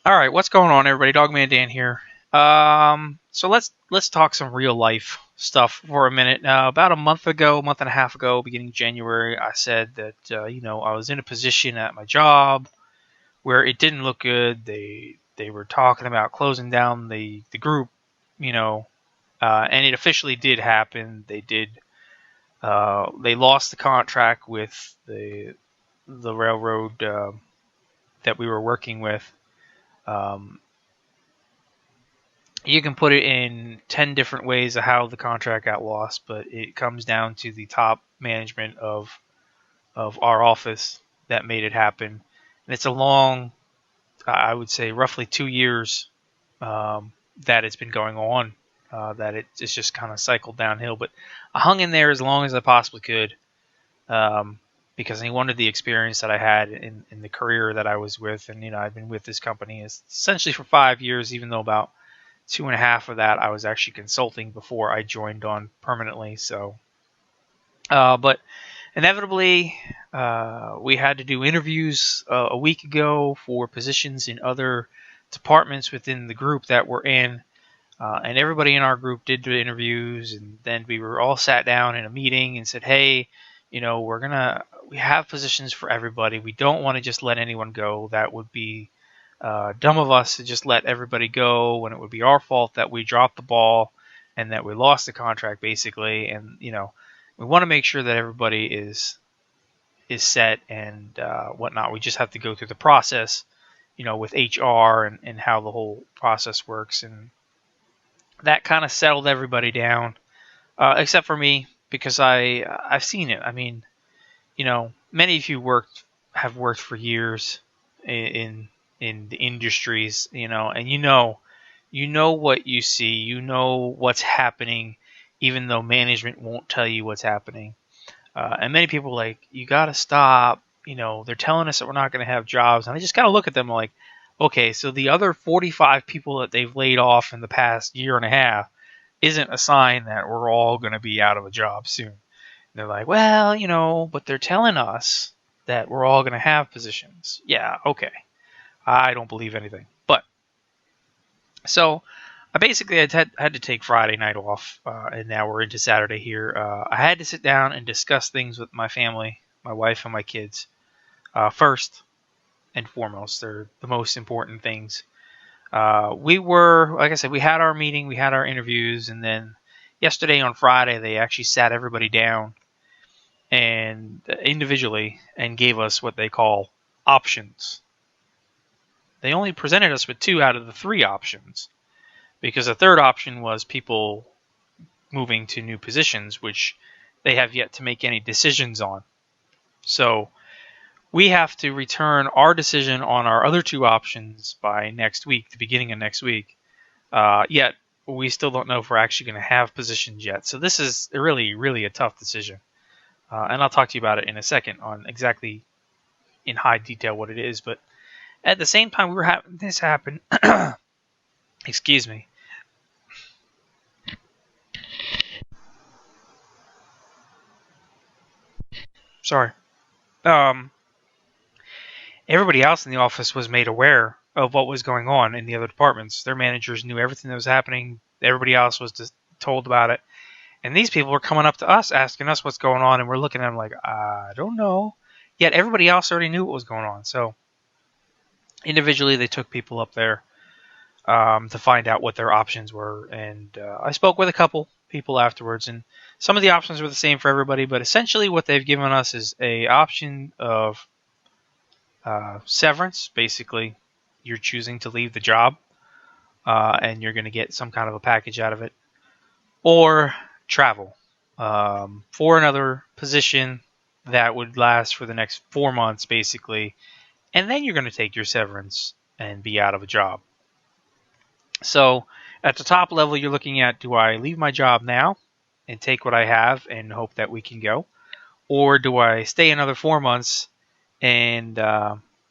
All right, what's going on, everybody? Dogman Dan here. So let's talk some real life stuff for a minute. About a month ago, month and a half ago, beginning January, I said that I was in a position at my job where it didn't look good. They were talking about closing down the group, and it officially did happen. They lost the contract with the railroad that we were working with. Um, you can put it in 10 different ways of how the contract got lost, but it comes down to the top management of our office that made it happen. And it's a long, I would say, roughly 2 years that it's been going on. It's just kind of cycled downhill. But I hung in there as long as I possibly could because I wanted the experience that I had in the career that I was with. And, I've been with this company essentially for 5 years, even though about 2.5 of that I was actually consulting before I joined on permanently. But inevitably, we had to do interviews a week ago for positions in other departments within the group that we're in. And everybody in our group did the interviews, and then we were all sat down in a meeting and said, hey, we have positions for everybody. We don't want to just let anyone go. That would be dumb of us to just let everybody go when it would be our fault that we dropped the ball and that we lost the contract, basically. And we want to make sure that everybody is set and whatnot. We just have to go through the process, with HR and how the whole process works. And that kind of settled everybody down, except for me, because I've seen it. I mean, many of you have worked for years in the industries, and you know what you see, what's happening, even though management won't tell you what's happening. And many people are like, you got to stop. They're telling us that we're not going to have jobs, and I just kind of look at them like, okay, so the other 45 people that they've laid off in the past year and a half isn't a sign that we're all going to be out of a job soon. And they're like, well, but they're telling us that we're all going to have positions. Yeah, okay. I don't believe anything. But so I basically had to take Friday night off, and now we're into Saturday here. I had to sit down and discuss things with my family, my wife and my kids. First and foremost, they're the most important things. Like I said, we had our meeting, we had our interviews, and then yesterday on Friday, they actually sat everybody down and individually and gave us what they call options. They only presented us with 2 out of the 3 options, because the third option was people moving to new positions, which they have yet to make any decisions on. So we have to return our decision on our other 2 options by next week, the beginning of next week. Yet we still don't know if we're actually going to have positions yet. So this is really, really a tough decision. And I'll talk to you about it in a second on exactly in high detail what it is. But at the same time we were having this happen, excuse me. Sorry. Everybody else in the office was made aware of what was going on in the other departments. Their managers knew everything that was happening. Everybody else was just told about it. And these people were coming up to us, asking us what's going on, and we're looking at them like, I don't know. Yet everybody else already knew what was going on. So individually, they took people up there to find out what their options were. And I spoke with a couple people afterwards, and some of the options were the same for everybody. But essentially, what they've given us is a option of severance. Basically, you're choosing to leave the job, and you're going to get some kind of a package out of it, or travel for another position that would last for the next 4 months, basically, and then you're going to take your severance and be out of a job. So at the top level, you're looking at, do I leave my job now and take what I have and hope that we can go, or do I stay another 4 months and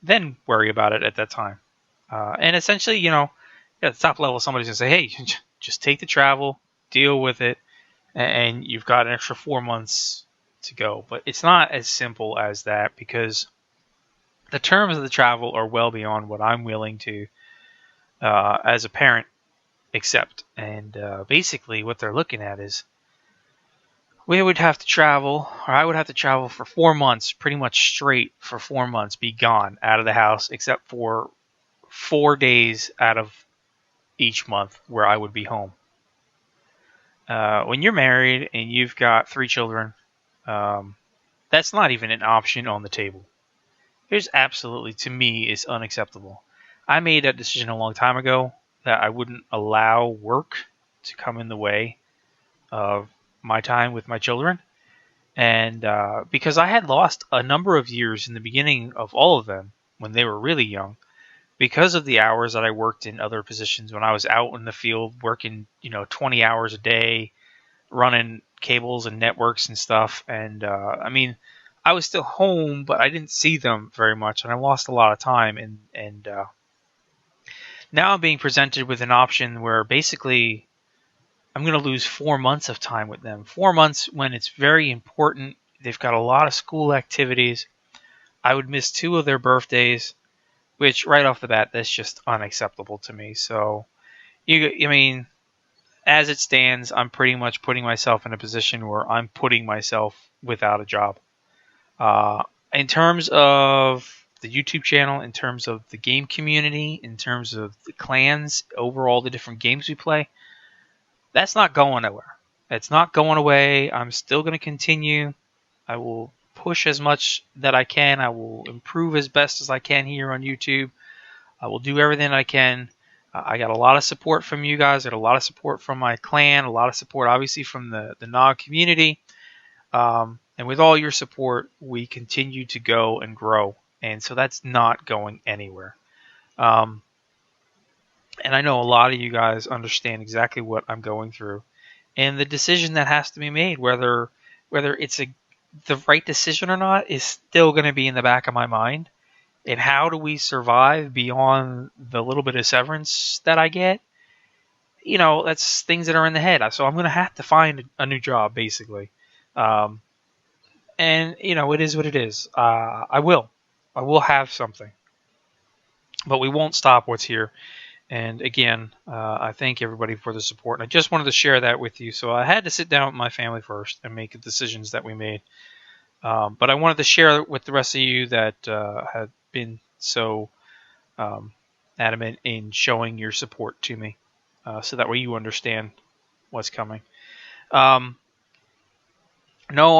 then worry about it at that time? And essentially, at the top level, somebody's going to say, hey, just take the travel, deal with it, and you've got an extra 4 months to go. But it's not as simple as that, because the terms of the travel are well beyond what I'm willing to as a parent accept. And basically what they're looking at is we would have to travel, or I would have to travel for 4 months, pretty much straight for 4 months, be gone out of the house, except for 4 days out of each month where I would be home. When you're married and you've got 3 children, that's not even an option on the table. It's absolutely, to me, is unacceptable. I made that decision a long time ago that I wouldn't allow work to come in the way of my time with my children. And because I had lost a number of years in the beginning of all of them when they were really young, because of the hours that I worked in other positions when I was out in the field working, 20 hours a day, running cables and networks and stuff. And I was still home, but I didn't see them very much, and I lost a lot of time. And now I'm being presented with an option where basically I'm going to lose 4 months of time with them. 4 months when it's very important. They've got a lot of school activities. I would miss 2 of their birthdays, which right off the bat, that's just unacceptable to me. So, as it stands, I'm pretty much putting myself in a position where I'm putting myself without a job. In terms of the YouTube channel, in terms of the game community, in terms of the clans, overall the different games we play, that's not going nowhere. It's not going away. I'm still going to continue. I will push as much that I can. I will improve as best as I can here on YouTube. I will do everything I can. I got a lot of support from you guys. I got a lot of support from my clan. A lot of support, obviously, from the NOG community. And with all your support, we continue to go and grow. And so that's not going anywhere. And I know a lot of you guys understand exactly what I'm going through. And the decision that has to be made, whether it's the right decision or not, is still going to be in the back of my mind. And how do we survive beyond the little bit of severance that I get? That's things that are in the head. So I'm going to have to find a new job, basically. And, it is what it is. I will have something. But we won't stop what's here. And again, I thank everybody for the support. And I just wanted to share that with you. So I had to sit down with my family first and make the decisions that we made. But I wanted to share with the rest of you that have been so adamant in showing your support to me. So that way you understand what's coming. No,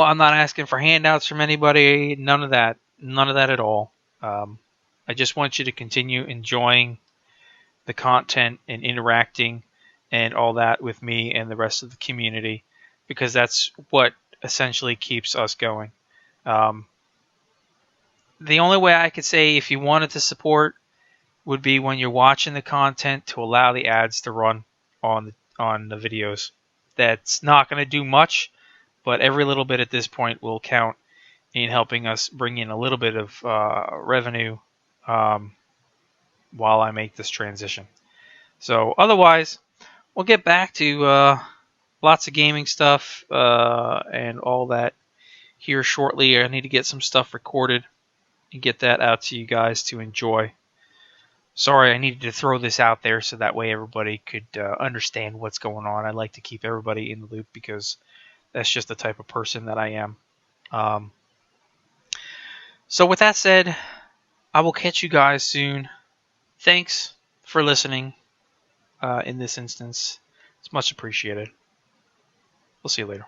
I'm not asking for handouts from anybody. None of that. None of that at all. I just want you to continue enjoying the content and interacting and all that with me and the rest of the community, because that's what essentially keeps us going. The only way I could say if you wanted to support would be when you're watching the content to allow the ads to run on the videos. That's not going to do much, but every little bit at this point will count in helping us bring in a little bit of revenue while I make this transition. So otherwise, we'll get back to lots of gaming stuff and all that here shortly. I need to get some stuff recorded and get that out to you guys to enjoy. Sorry, I needed to throw this out there so that way everybody could understand what's going on. I like to keep everybody in the loop because that's just the type of person that I am. So with that said, I will catch you guys soon. Thanks for listening in this instance. It's much appreciated. We'll see you later.